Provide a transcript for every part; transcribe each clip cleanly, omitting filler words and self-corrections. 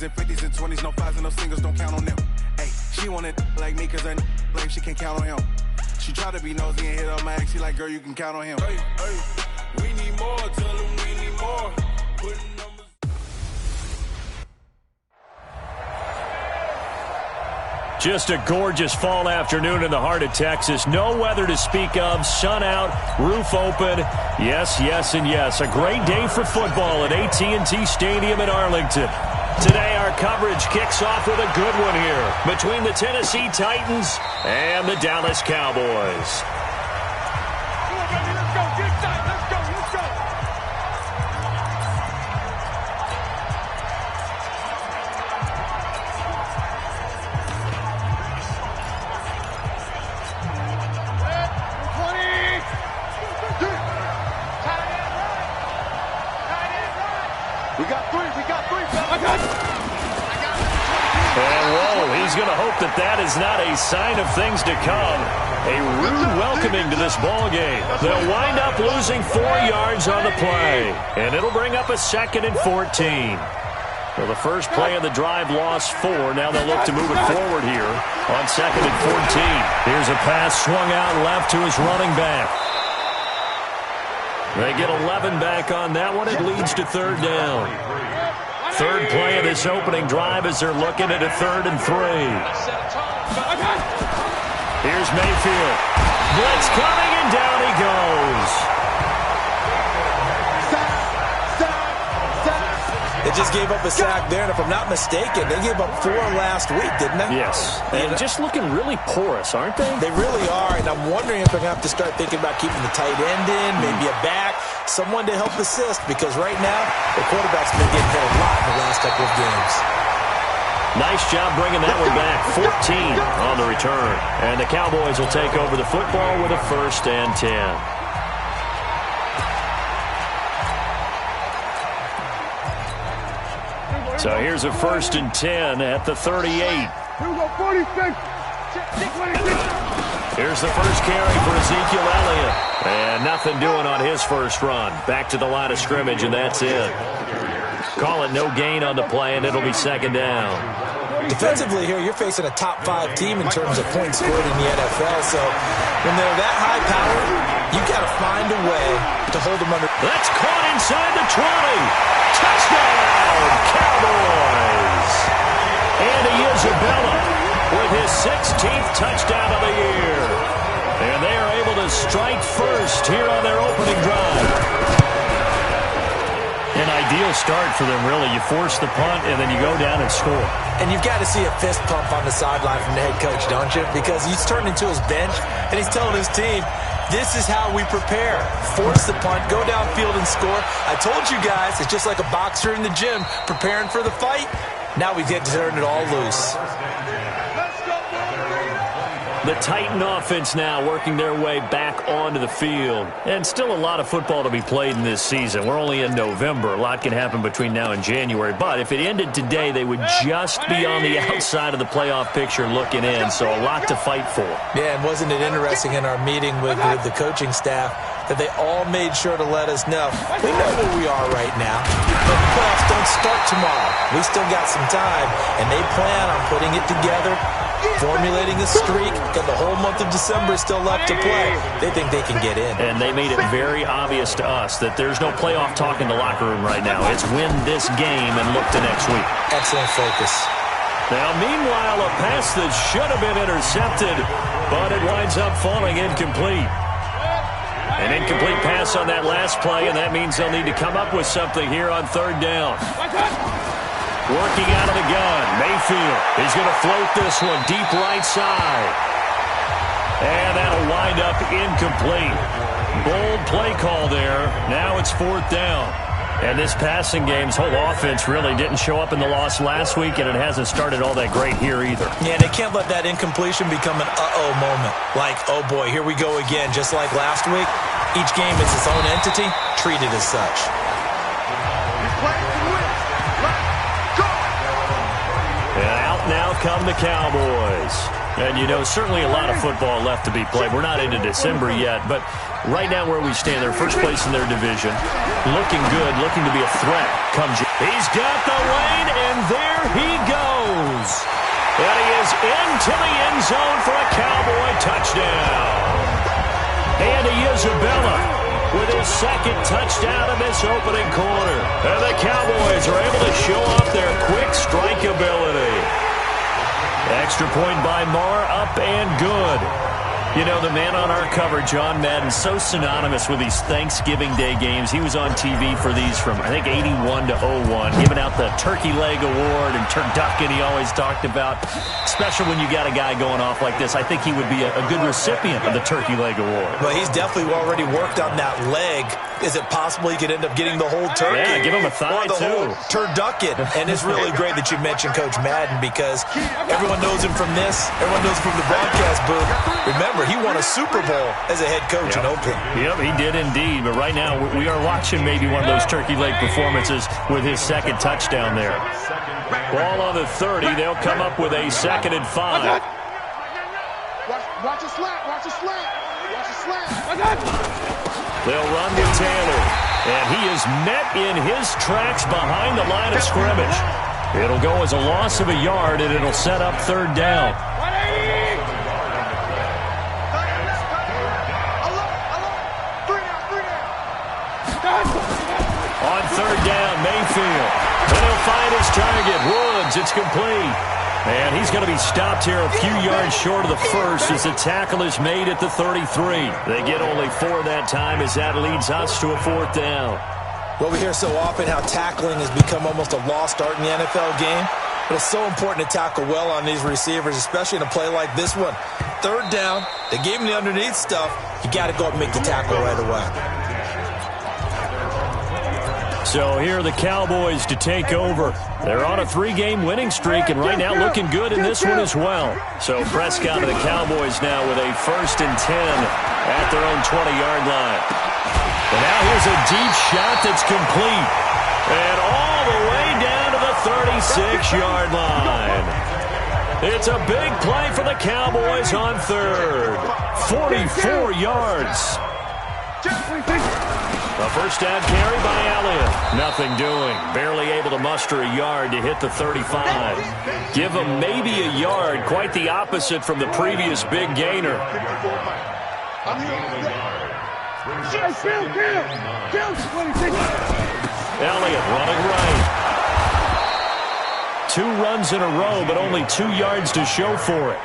40s and 50s and 20s, no fives and no singles, don't count on them. Hey, she wanted like me cause her like she can't count on him. She tried to be nosy and hit on my ex, she like, girl, you can count on him. Hey, hey, we need more, tell them we need more. Just a gorgeous fall afternoon in the heart of Texas. No weather to speak of. Sun out, roof open. Yes, yes, and yes. A great day for football at AT&T Stadium in Arlington. Today our coverage kicks off with a good one here between the Tennessee Titans and the Dallas Cowboys. He's going to hope that that is not a sign of things to come. A rude welcoming to this ball game. They'll wind up losing 4 yards on the play, and it'll bring up a 2nd and 14. Well, the first play of the drive lost 4. Now they'll look to move it forward here on 2nd and 14. Here's a pass swung out left to his running back. They get 11 back on that one. It leads to 3rd down. Third play of this opening drive as they're looking at a 3rd and 3. Here's Mayfield. Blitz coming, and down he goes. They just gave up a sack there, and if I'm not mistaken, they gave up 4 last week, didn't they? Yes. And just looking really porous, aren't they? They really are, and I'm wondering if they're going to have to start thinking about keeping the tight end in, maybe a back, someone to help assist, because right now, the quarterback's been getting hit a lot in the last couple of games. Nice job bringing that one back. 14 on the return. And the Cowboys will take over the football with a 1st and 10. So here's a 1st and 10 at the 38. Here's the first carry for Ezekiel Elliott. And nothing doing on his first run. Back to the line of scrimmage, and that's it. Call it no gain on the play, and it'll be 2nd down. Defensively here, you're facing a top 5 team in terms of points scored in the NFL. So when they're that high powered, you got to find a way to hold them under. That's caught inside the 20. Touchdown, Cowboys! Andy Isabella with his 16th touchdown of the year. And they are able to strike first here on their opening drive. An ideal start for them, really. You force the punt, and then you go down and score. And you've got to see a fist pump on the sideline from the head coach, don't you? Because he's turned into his bench, and he's telling his team, this is how we prepare. Force the punt, go downfield and score. I told you guys, it's just like a boxer in the gym preparing for the fight. Now we get to turn it all loose. The Titan offense now working their way back onto the field. And still a lot of football to be played in this season. We're only in November. A lot can happen between now and January. But if it ended today, they would just be on the outside of the playoff picture looking in. So a lot to fight for. Yeah, and wasn't it interesting in our meeting with the coaching staff that they all made sure to let us know, we know where we are right now, but the playoffs don't start tomorrow. We still got some time, and they plan on putting it together, formulating a streak, and the whole month of December is still left to play. They think they can get in. And they made it very obvious to us that there's no playoff talk in the locker room right now. It's win this game and look to next week. Excellent focus. Now, meanwhile, a pass that should have been intercepted, but it winds up falling incomplete. An incomplete pass on that last play, and that means they'll need to come up with something here on 3rd down. Working out of the gun, Mayfield is going to float this one deep right side. And that'll wind up incomplete. Bold play call there. Now it's 4th down. And this passing game's whole offense really didn't show up in the loss last week, and it hasn't started all that great here either. Yeah, they can't let that incompletion become an uh-oh moment. Like, oh boy, here we go again, just like last week. Each game is its own entity, treated as such. And out now come the Cowboys. And, you know, certainly a lot of football left to be played. We're not into December yet, but right now where we stand, they're first place in their division. Looking good, looking to be a threat. He's got the lane, and there he zone for a Cowboy touchdown. Andy Isabella with his second touchdown in this opening quarter. And the Cowboys are able to show off their quick strike ability. Extra point by Marr, up and good. You know, the man on our cover, John Madden, so synonymous with these Thanksgiving Day games. He was on TV for these from, I think, 81 to 01, giving out the Turkey Leg Award and turducken he always talked about. Especially when you got a guy going off like this. I think he would be a good recipient of the Turkey Leg Award. Well, he's definitely already worked on that leg. Is it possible he could end up getting the whole turkey? Yeah, give him a thigh, or the whole turducken. And it's really great that you mentioned Coach Madden because everyone knows him from this. Everyone knows him from the broadcast booth. Remember, he won a Super Bowl as a head coach in Oakland. Yep, he did indeed. But right now, we are watching maybe one of those turkey leg performances with his second touchdown there. Ball on the 30. They'll come up with a 2nd and 5. Watch a slant. Watch a slant. Watch a slant. They'll run with Taylor. And he is met in his tracks behind the line of scrimmage. It'll go as a loss of a yard, and it'll set up 3rd down. On 3rd down, Mayfield. And he'll find his target, Woods. It's complete. And he's going to be stopped here a few yards short of the first as the tackle is made at the 33. They get only 4 that time as that leads us to a 4th down. Well, we hear so often how tackling has become almost a lost art in the NFL game. But it's so important to tackle well on these receivers, especially in a play like this one. 3rd down, they gave him the underneath stuff. You got to go up and make the tackle right away. So here are the Cowboys to take over. They're on a 3-game winning streak, and right now looking good in this one as well. So Prescott and the Cowboys now with a 1st and 10 at their own 20-yard line. And now here's a deep shot that's complete. And all the way down to the 36-yard line. It's a big play for the Cowboys on 3rd. 44 yards. A 1st down carry by Elliott. Nothing doing. Barely able to muster a yard to hit the 35. Give him maybe a yard. Quite the opposite from the previous big gainer. Elliott running right. 2 runs in a row, but only 2 yards to show for it.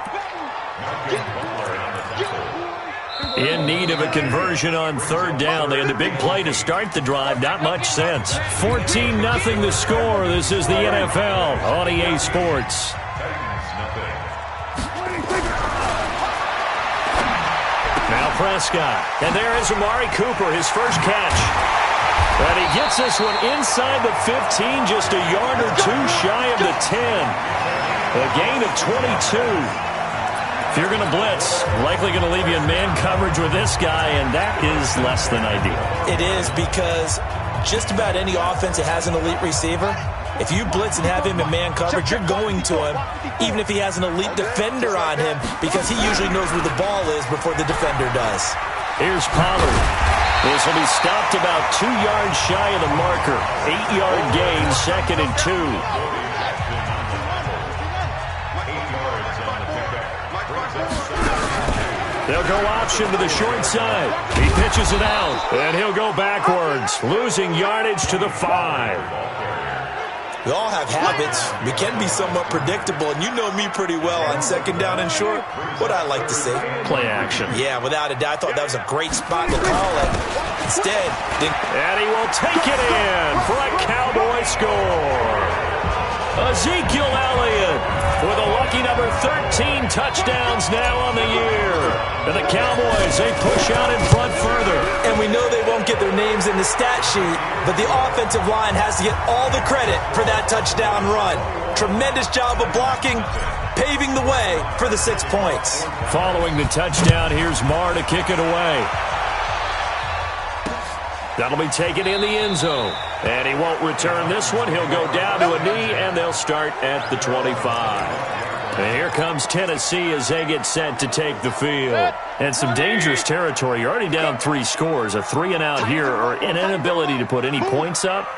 In need of a conversion on 3rd down. They had the big play to start the drive. Not much sense. 14-0 the score. This is the NFL on EA Sports. Now Prescott. And there is Amari Cooper, his first catch. And he gets this one inside the 15, just a yard or 2 shy of the 10. A gain of 22. If you're going to blitz, likely going to leave you in man coverage with this guy, and that is less than ideal. It is because just about any offense that has an elite receiver, if you blitz and have him in man coverage, you're going to him, even if he has an elite defender on him, because he usually knows where the ball is before the defender does. Here's Pollard. This will be stopped about 2 yards shy of the marker. 8-yard gain, 2nd and 2. They'll go option to the short side. He pitches it out, and he'll go backwards, losing yardage to the 5. We all have habits. We can be somewhat predictable, and you know me pretty well on 2nd down and short. What I like to say. Play action. Yeah, without a doubt. I thought that was a great spot to call it. Instead, and he will take it in for a Cowboy score. Ezekiel Elliott with a lucky number 13 touchdowns now on the year. And the Cowboys, they push out in front further. And we know they won't get their names in the stat sheet, but the offensive line has to get all the credit for that touchdown run. Tremendous job of blocking, paving the way for the 6 points. Following the touchdown, here's Marr to kick it away. That'll be taken in the end zone. And he won't return this one. He'll go down to a knee, and they'll start at the 25. And here comes Tennessee as they get set to take the field. And some dangerous territory. You're already down 3 scores. A 3-and-out here, or an inability to put any points up.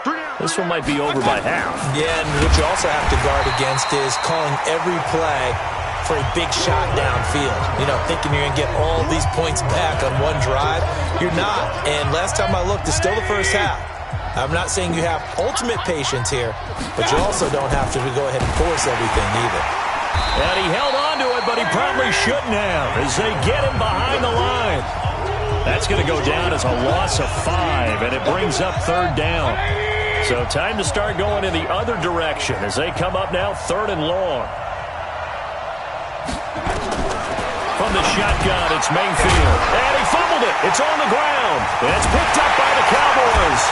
This one might be over by half. Yeah, and what you also have to guard against is calling every play for a big shot downfield. You know, thinking you're going to get all these points back on one drive. You're not. And last time I looked, it's still the first half. I'm not saying you have ultimate patience here, but you also don't have to go ahead and force everything either. And he held on to it, but he probably shouldn't have as they get him behind the line. That's going to go down as a loss of 5, and it brings up 3rd down. So time to start going in the other direction as they come up now 3rd and long. From the shotgun, it's Mayfield. And he fumbled it. It's on the ground. And it's picked up by the Cowboys.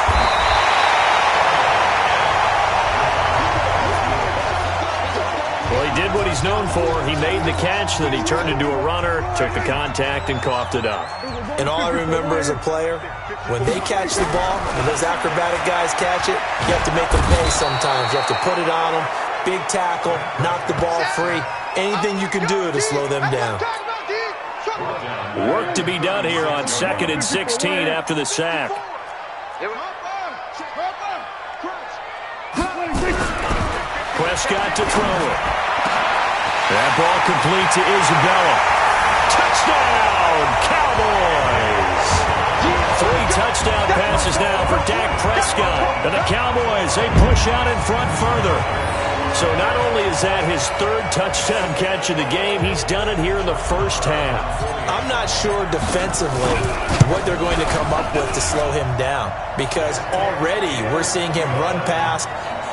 Well, he did what he's known for. He made the catch, then he turned into a runner, took the contact, and coughed it up. And all I remember as a player, when they catch the ball, when those acrobatic guys catch it, you have to make them pay sometimes. You have to put it on them, big tackle, knock the ball free, anything you can do to slow them down. Work to be done here on 2nd and 16 after the sack. Prescott to throw it. That ball complete to Isabella. Touchdown, Cowboys! 3 touchdown passes now for Dak Prescott. And the Cowboys, they push out in front further. So not only is that his 3rd touchdown catch of the game, he's done it here in the first half. I'm not sure defensively what they're going to come up with to slow him down, because already we're seeing him run past,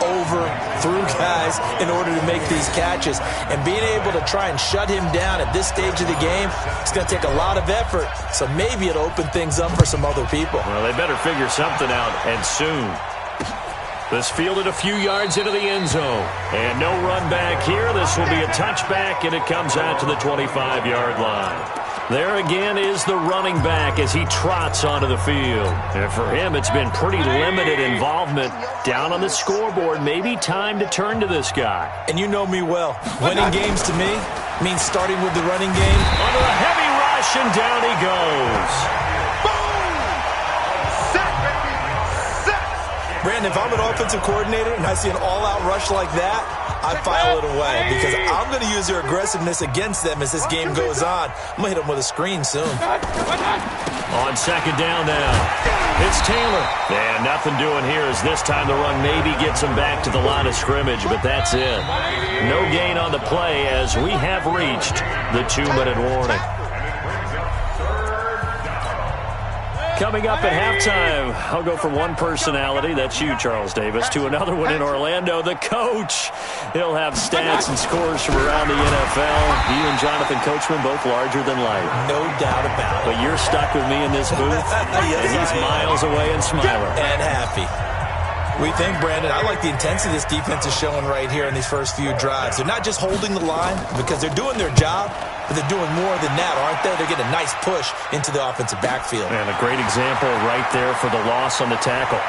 over, through guys in order to make these catches. And being able to try and shut him down at this stage of the game, it's going to take a lot of effort. So maybe it'll open things up for some other people. Well, they better figure something out, and soon. This fielded a few yards into the end zone. And no run back here. This will be a touchback, and it comes out to the 25-yard line. There again is the running back as he trots onto the field. And for him, it's been pretty limited involvement down on the scoreboard. Maybe time to turn to this guy. And you know me well. Winning games to me means starting with the running game. Under a heavy rush, and down he goes. Brandon, if I'm an offensive coordinator and I see an all-out rush like that, I file it away because I'm going to use their aggressiveness against them as this game goes on. I'm going to hit them with a screen soon. On 2nd down now, it's Taylor. And nothing doing here as this time the run maybe gets him back to the line of scrimmage, but that's it. No gain on the play as we have reached the 2-minute warning. Coming up at halftime, I'll go from one personality, that's you, Charles Davis, to another one in Orlando, the coach. He'll have stats and scores from around the NFL. You and Jonathan Coachman, both larger than life. No doubt about it. But you're stuck with me in this booth, yes, and he's miles away and smiling. And happy. We think, Brandon, I like the intensity this defense is showing right here in these first few drives. They're not just holding the line because they're doing their job, but they're doing more than that, aren't they? They're getting a nice push into the offensive backfield. And a great example right there for the loss on the tackle.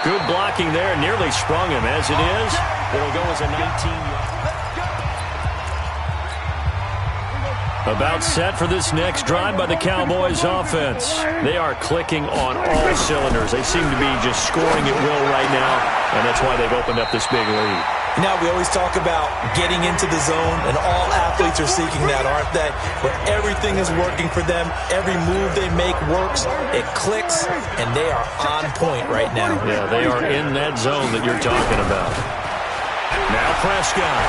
Good blocking there. Nearly sprung him. As it is, it'll go as a 19-yard. About set for this next drive by the Cowboys offense. They are clicking on all cylinders. They seem to be just scoring at will right now, and that's why they've opened up this big lead. Now, we always talk about getting into the zone, and all athletes are seeking that, aren't they? Where everything is working for them, every move they make works, it clicks, and they are on point right now. Yeah, they are in that zone that you're talking about. Now Prescott,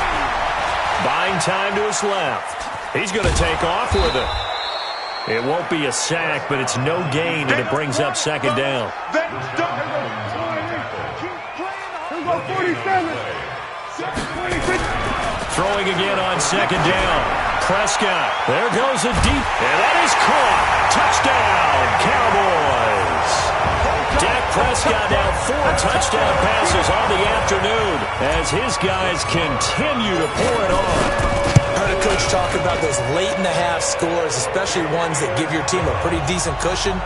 buying time to his left. He's going to take off with it. It won't be a sack, but it's no gain, and it brings up 2nd down. Throwing again on 2nd down. Prescott. There goes a deep. And that is caught. Touchdown, Cowboys. Dak Prescott now 4 touchdown passes on the afternoon as his guys continue to pour it on. Heard a coach talk about those late-in-the-half scores, especially ones that give your team a pretty decent cushion.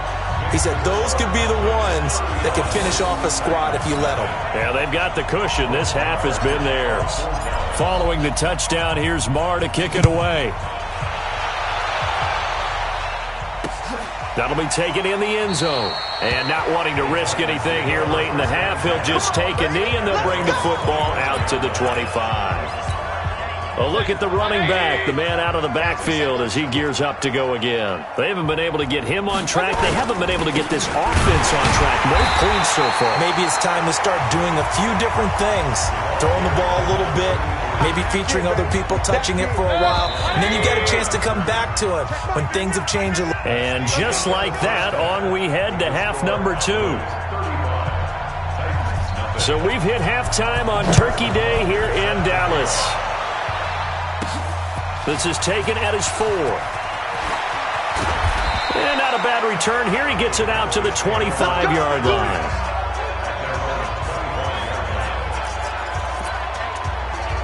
He said those could be the ones that can finish off a squad if you let them. Yeah, they've got the cushion. This half has been theirs. Following the touchdown, here's Marr to kick it away. That'll be taken in the end zone. And not wanting to risk anything here late in the half, he'll just take a knee, and they'll bring the football out to the 25. A look at the running back, the man out of the backfield as he gears up to go again. They haven't been able to get him on track. They haven't been able to get this offense on track. No points so far. Maybe it's time to start doing a few different things. Throwing the ball a little bit, maybe featuring other people, touching it for a while, and then you get a chance to come back to it when things have changed a little. And just like that, on we head to half number 2. So we've hit halftime on Turkey Day here in Dallas. This is taken at his 4. And not a bad return here. He gets it out to the 25-yard line.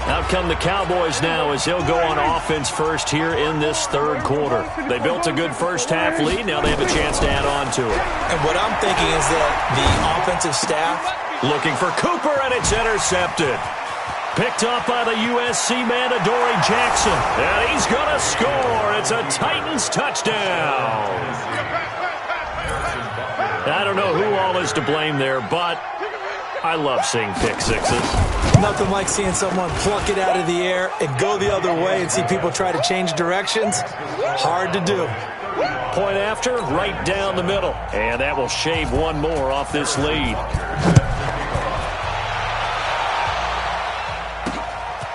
Out come the Cowboys now as they'll go on offense first here in this third quarter. They built a good first-half lead. Now they have a chance to add on to it. And what I'm thinking is that the offensive staff looking for Cooper, and it's intercepted. Picked up by the USC man, Adoree Jackson. And he's going to score. It's a Titans touchdown. I don't know who all is to blame there, but I love seeing pick sixes. Nothing like seeing someone pluck it out of the air and go the other way and see people try to change directions. Hard to do. Point after, right down the middle. And that will shave one more off this lead.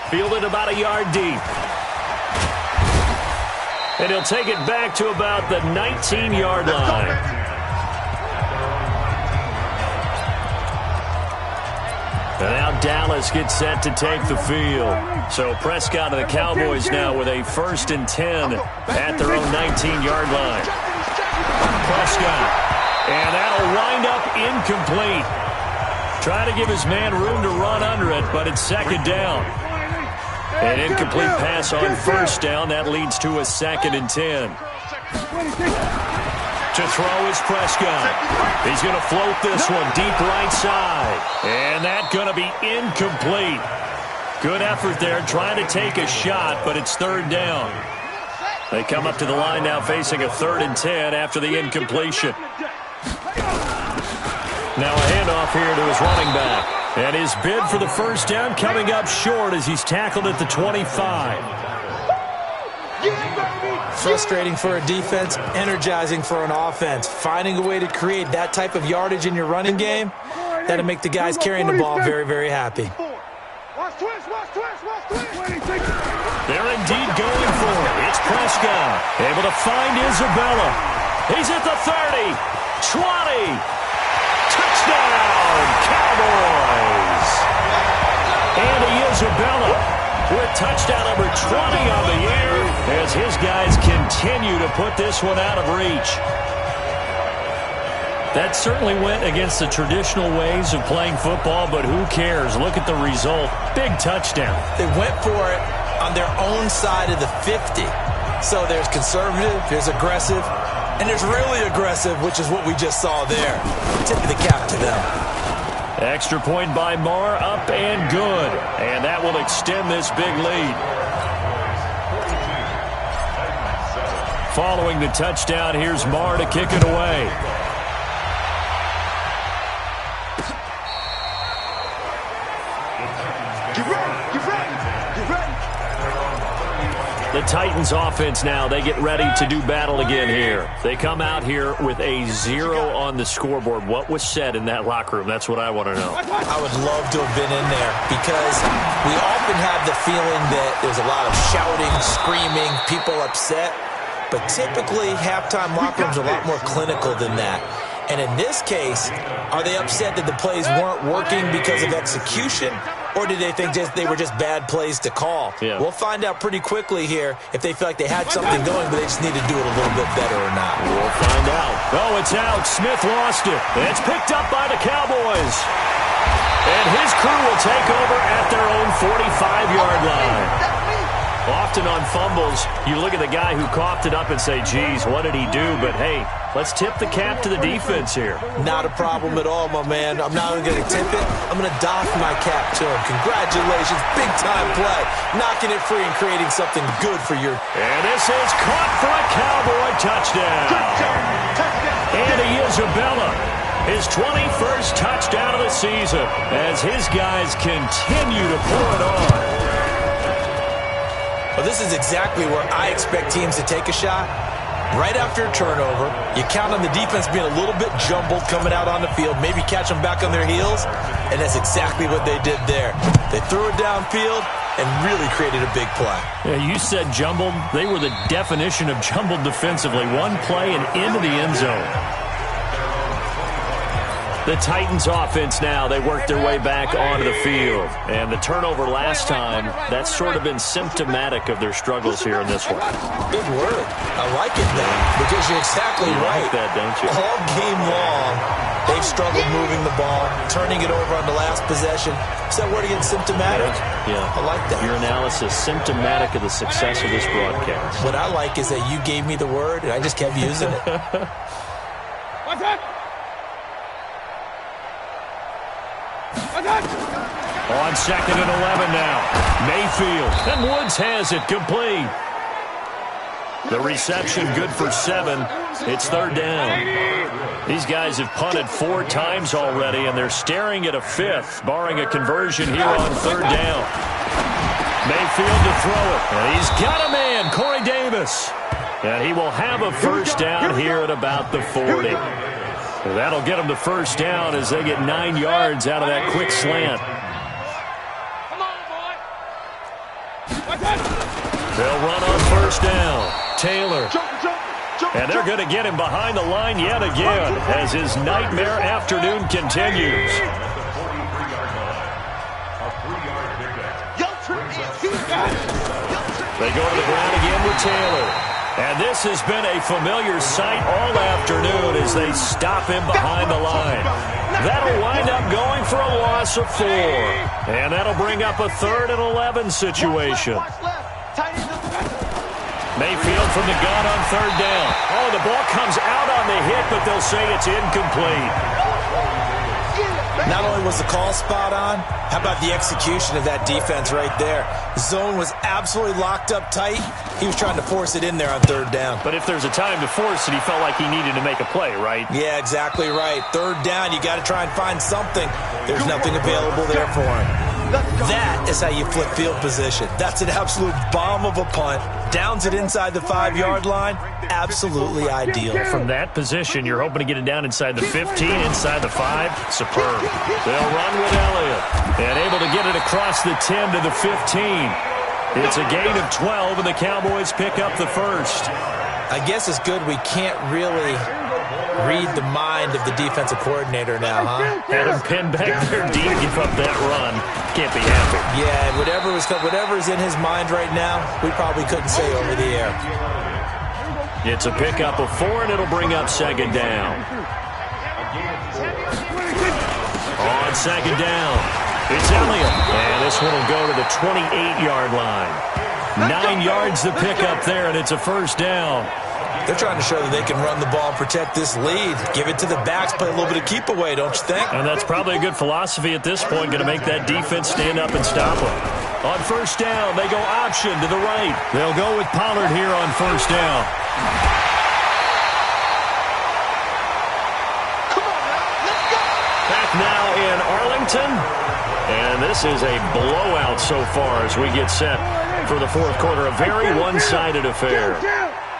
Fielded about a yard deep. And he'll take it back to about the 19-yard line. And now Dallas gets set to take the field. So Prescott and the Cowboys now with a 1st and 10 at their own 19-yard line. Prescott. And that'll wind up incomplete. Trying to give his man room to run under it, but it's 2nd down. An incomplete pass on 1st down. That leads to a 2nd and 10. To throw is Prescott. He's going to float this one deep right side. And that's going to be incomplete. Good effort there trying to take a shot, but it's 3rd down. They come up to the line now facing a 3rd and 10 after the incompletion. Now a handoff here to his running back. And his bid for the 1st down coming up short as he's tackled at the 25. Frustrating for a defense, energizing for an offense. Finding a way to create that type of yardage in your running game, that'll make the guys carrying the ball very, very happy. They're indeed going for it. It's Prescott. Able to find Isabella. He's at the 30, 20. Touchdown, Cowboys. Andy Isabella with touchdown number 20 on the year as his guys continue to put this one out of reach. That certainly went against the traditional ways of playing football, but who cares? Look at the result. Big touchdown. They went for it on their own side of the 50. So there's conservative, there's aggressive, and there's really aggressive, which is what we just saw there. Tip of the cap to them. Extra point by Marr, up and good. And that will extend this big lead. Following the touchdown, here's Marr to kick it away. The Titans offense now, they get ready to do battle again here. They come out here with a 0 on the scoreboard. What was said in that locker room? That's what I want to know. I would love to have been in there because we often have the feeling that there's a lot of shouting, screaming, people upset. But typically, halftime locker rooms are a lot more clinical than that. And in this case, are they upset that the plays weren't working because of execution? Or did they think they were just bad plays to call? Yeah. We'll find out pretty quickly here if they feel like they had something going, but they just need to do it a little bit better or not. We'll find out. Oh, it's out. Smith lost it. It's picked up by the Cowboys. And his crew will take over at their own 45-yard line. Often on fumbles, you look at the guy who coughed it up and say, geez, what did he do? But, hey, let's tip the cap to the defense here. Not a problem at all, my man. I'm not only going to tip it, I'm going to doff my cap to him. Congratulations, big-time play. Knocking it free and creating something good for your... And this is caught for a Cowboy touchdown. Andy Isabella, his 21st touchdown of the season as his guys continue to pour it on. But this is exactly where I expect teams to take a shot. Right after a turnover, you count on the defense being a little bit jumbled coming out on the field, maybe catch them back on their heels, and that's exactly what they did there. They threw it downfield and really created a big play. Yeah, you said jumbled. They were the definition of jumbled defensively. One play and into the end zone. The Titans offense now, they work their way back onto the field. And the turnover last time, that's sort of been symptomatic of their struggles here in this one. Good word. I like it now because you're exactly right. You like that, don't you? All game long, they've struggled moving the ball, turning it over on the last possession. Is that word again, symptomatic? Yeah. I like that. Your analysis, symptomatic of the success of this broadcast. What I like is that you gave me the word, and I just kept using it. What's that? On 2nd and 11 now. Mayfield. And Woods has it complete. The reception good for 7. It's 3rd down. These guys have punted 4 times already, and they're staring at a 5th, barring a conversion here on 3rd down. Mayfield to throw it. And he's got a man, Corey Davis. And he will have a 1st down here at about the 40. That'll get them to 1st down as they get 9 yards out of that quick slant. Come on, boy. They'll run on 1st down. Taylor. And they're going to get him behind the line yet again as his nightmare afternoon continues. They go to the ground again with Taylor. And this has been a familiar sight all afternoon as they stop him behind the line. That'll wind up going for a loss of 4. And that'll bring up a 3rd and 11 situation. Mayfield from the gun on 3rd down. Oh, the ball comes out on the hit, but they'll say it's incomplete. Not only was the call spot on, how about the execution of that defense right there? Zone was absolutely locked up tight. He was trying to force it in there on 3rd down. But if there's a time to force it, he felt like he needed to make a play, right? Yeah, exactly right. 3rd down, you got to try and find something. There's nothing available there for him. That is how you flip field position. That's an absolute bomb of a punt. Downs it inside the 5-yard line. Absolutely ideal. From that position, you're hoping to get it down inside the 15, inside the 5. Superb. They'll run with Elliott. And able to get it across the 10 to the 15. It's a gain of 12, and the Cowboys pick up the 1st. I guess it's good we can't really read the mind of the defensive coordinator now, huh? Had him pinned back there deep, give up that run. Can't be happy. Yeah, whatever is in his mind right now, we probably couldn't say over the air. It's a pickup of 4, and it'll bring up 2nd down. On 2nd down, it's Elliott. And this one will go to the 28-yard line. 9 yards to pick up there, and it's a 1st down. They're trying to show that they can run the ball and protect this lead. Give it to the backs, play a little bit of keep away, don't you think? And that's probably a good philosophy at this point, going to make that defense stand up and stop them. On 1st down, they go option to the right. They'll go with Pollard here on 1st down. Back now in Arlington. And this is a blowout so far as we get set for the 4th quarter. A very one-sided affair.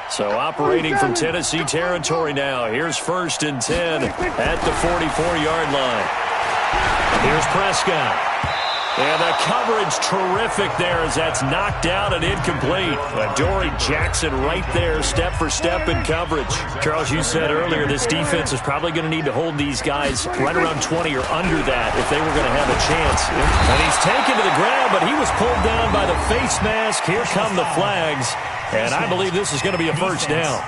So operating from Tennessee territory now. Here's 1st and 10 at the 44-yard line. Here's Prescott. And the coverage terrific there as that's knocked down and incomplete. Dory Jackson right there, step for step in coverage. Charles, you said earlier this defense is probably going to need to hold these guys right around 20 or under that if they were going to have a chance. And he's taken to the ground, but he was pulled down by the face mask. Here come the flags. And I believe this is going to be a 1st down.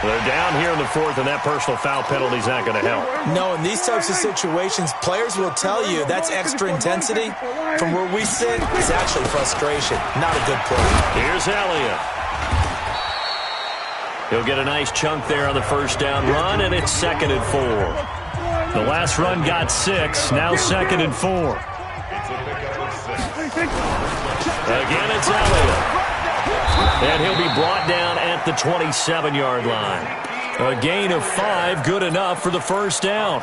They're down here in the 4th, and that personal foul penalty is not going to help. No, in these types of situations, players will tell you that's extra intensity. From where we sit, it's actually frustration. Not a good play. Here's Elliott. He'll get a nice chunk there on the 1st down run, and it's 2nd and 4. The last run got 6, now 2nd and 4. Again, it's Elliott. And he'll be brought down at the 27-yard line. A gain of 5, good enough for the 1st down.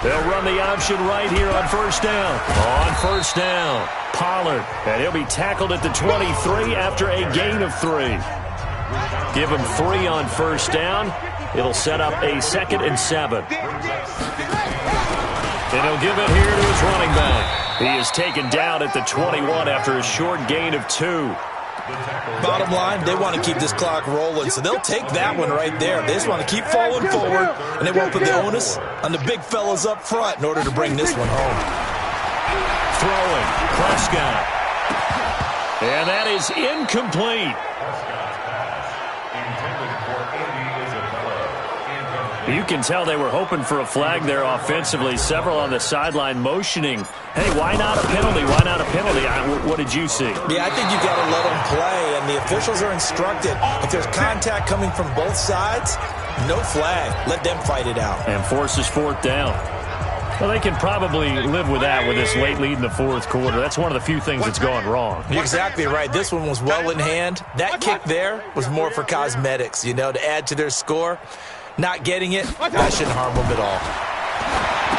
They'll run the option right here on first down. On first down, Pollard. And he'll be tackled at the 23 after a gain of 3. Give him 3 on first down. It'll set up a 2nd and 7. And he'll give it here to his running back. He is taken down at the 21 after a short gain of 2. Bottom line, they want to keep this clock rolling, so they'll take that one right there. They just want to keep falling forward, and they won't put the onus on the big fellas up front in order to bring this one home. Throwing, Prescott. And that is incomplete. You can tell they were hoping for a flag there offensively. Several on the sideline motioning, hey, why not a penalty? Why not a penalty? What did you see? Yeah, I think you got to let them play, and the officials are instructed. If there's contact coming from both sides, no flag. Let them fight it out. And forces 4th down. Well, they can probably live with that with this late lead in the 4th quarter. That's one of the few things that's gone wrong. You're exactly right. This one was well in hand. That kick there was more for cosmetics, to add to their score. Not getting it, that shouldn't harm them at all.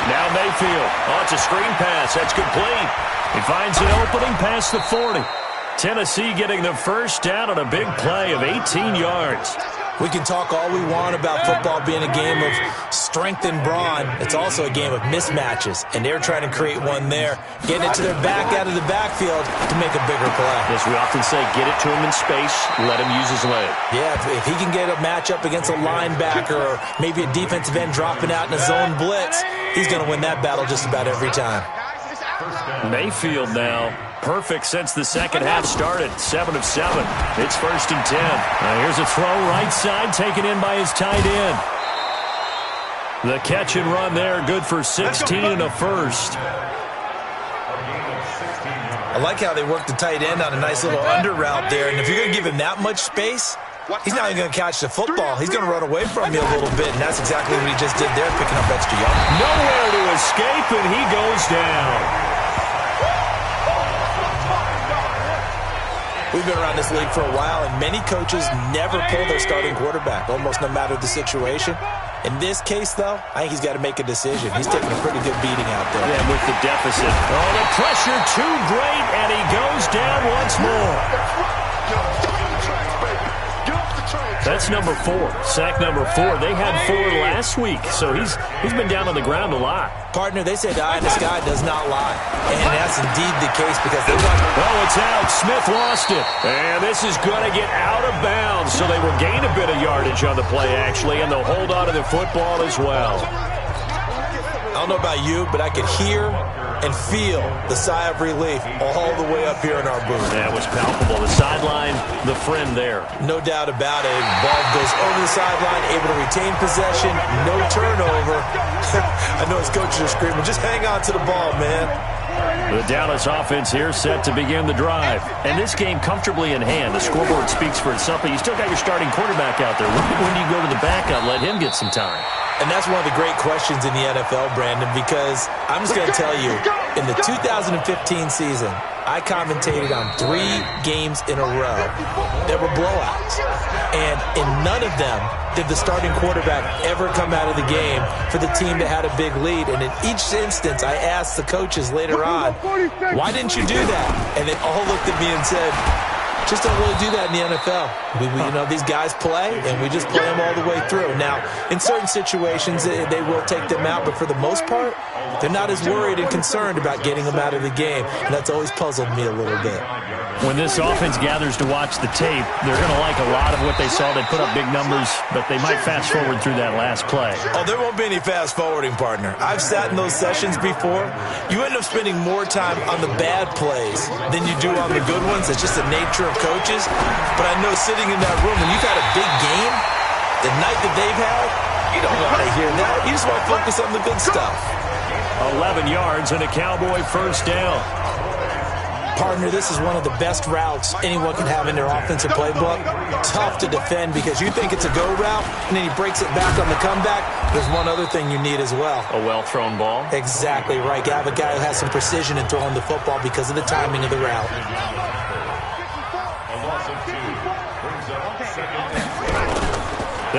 Now Mayfield. Oh, it's a screen pass. That's complete. He finds an opening past the 40. Tennessee getting the first down on a big play of 18 yards. We can talk all we want about football being a game of strength and brawn. It's also a game of mismatches, and they're trying to create one there, getting it to their back out of the backfield to make a bigger play. As we often say, get it to him in space, let him use his leg. Yeah, if he can get a matchup against a linebacker or maybe a defensive end dropping out in a zone blitz, he's going to win that battle just about every time. Mayfield now. Perfect since the second half started. 7 of 7. It's 1st and 10. Now here's a throw right side taken in by his tight end. The catch and run there, good for 16 and a first. I like how they work the tight end on a nice little under route there. And if you're going to give him that much space, he's not even going to catch the football. He's going to run away from you a little bit, and that's exactly what he just did there, picking up extra yards. Nowhere to escape, and he goes down. We've been around this league for a while, and many coaches never pull their starting quarterback, almost no matter the situation. In this case, though, I think he's got to make a decision. He's taking a pretty good beating out there. Yeah, with the deficit. Oh, the pressure too great, and he goes down once more. That's number 4. Sack number 4. They had 4 last week, so he's been down on the ground a lot. Partner, they say the eye in the sky does not lie. And that's indeed the case because they got... Oh, it's out. Smith lost it. And this is going to get out of bounds, so they will gain a bit of yardage on the play, actually, and they'll hold on to the football as well. I don't know about you, but I could hear and feel the sigh of relief all the way up here in our booth. Yeah, it was palpable. The sideline, the friend there. No doubt about it. Ball goes over the sideline, able to retain possession, no turnover. I know his coaches are screaming, just hang on to the ball, man. The Dallas offense here set to begin the drive. And this game comfortably in hand. The scoreboard speaks for itself, but you still got your starting quarterback out there. When do you go to the backup, let him get some time? And that's one of the great questions in the NFL, Brandon, because I'm just going to tell you, in the 2015 season, I commentated on 3 games in a row. There were blowouts. And in none of them did the starting quarterback ever come out of the game for the team that had a big lead. And in each instance, I asked the coaches later on, why didn't you do that? And they all looked at me and said, just don't really do that in the NFL. These guys play, and we just play them all the way through. Now, in certain situations, they will take them out, but for the most part, they're not as worried and concerned about getting them out of the game, and that's always puzzled me a little bit. When this offense gathers to watch the tape, they're going to like a lot of what they saw. They put up big numbers, but they might fast forward through that last play. Oh, there won't be any fast forwarding, partner. I've sat in those sessions before. You end up spending more time on the bad plays than you do on the good ones. It's just the nature of coaches. But I know sitting in that room, when you've had a big game, the night that they've had, you don't want to hear that. You just want to focus on the good stuff. 11 yards and a Cowboy first down. Partner, this is one of the best routes anyone can have in their offensive playbook. Tough to defend because you think it's a go route, and then he breaks it back on the comeback. There's one other thing you need as well. A well-thrown ball? Exactly right. You have a guy who has some precision in throwing the football because of the timing of the route.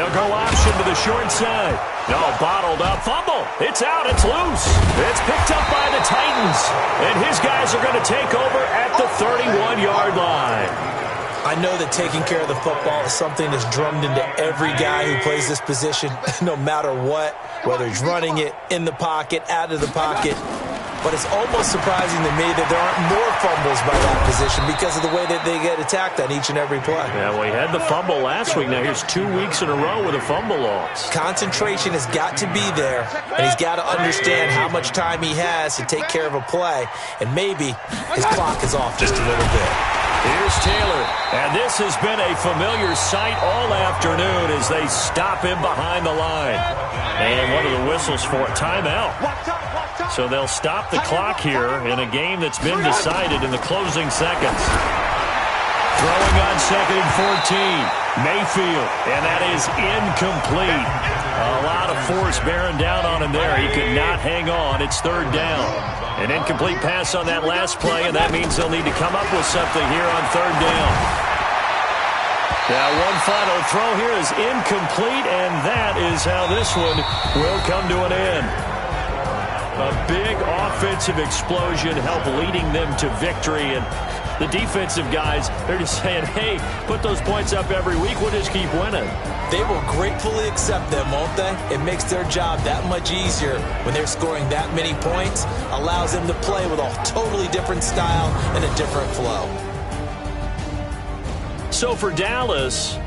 They'll go option to the short side. No, bottled up. Fumble. It's out. It's loose. It's picked up by the Titans. And his guys are going to take over at the 31-yard line. I know that taking care of the football is something that's drummed into every guy who plays this position, no matter what, whether he's running it, in the pocket, out of the pocket. But it's almost surprising to me that there aren't more fumbles by that position because of the way that they get attacked on each and every play. Yeah, well, he had the fumble last week. Now here's 2 weeks in a row with a fumble loss. Concentration has got to be there, and he's got to understand how much time he has to take care of a play, and maybe his clock is off just a little bit. Here's Taylor, and this has been a familiar sight all afternoon as they stop him behind the line. And what are the whistles for? Timeout. So they'll stop the clock here in a game that's been decided in the closing seconds. Throwing on 2nd and 14. Mayfield, and that is incomplete. A lot of force bearing down on him there. He could not hang on. It's 3rd down. An incomplete pass on that last play, and that means they'll need to come up with something here on 3rd down. Now, one final throw here is incomplete, and that is how this one will come to an end. A big offensive explosion helped leading them to victory, and the defensive guys, they're just saying, hey, put those points up every week, we'll just keep winning. They will gratefully accept them, won't they? It makes their job that much easier when they're scoring that many points, allows them to play with a totally different style and a different flow. So for Dallas...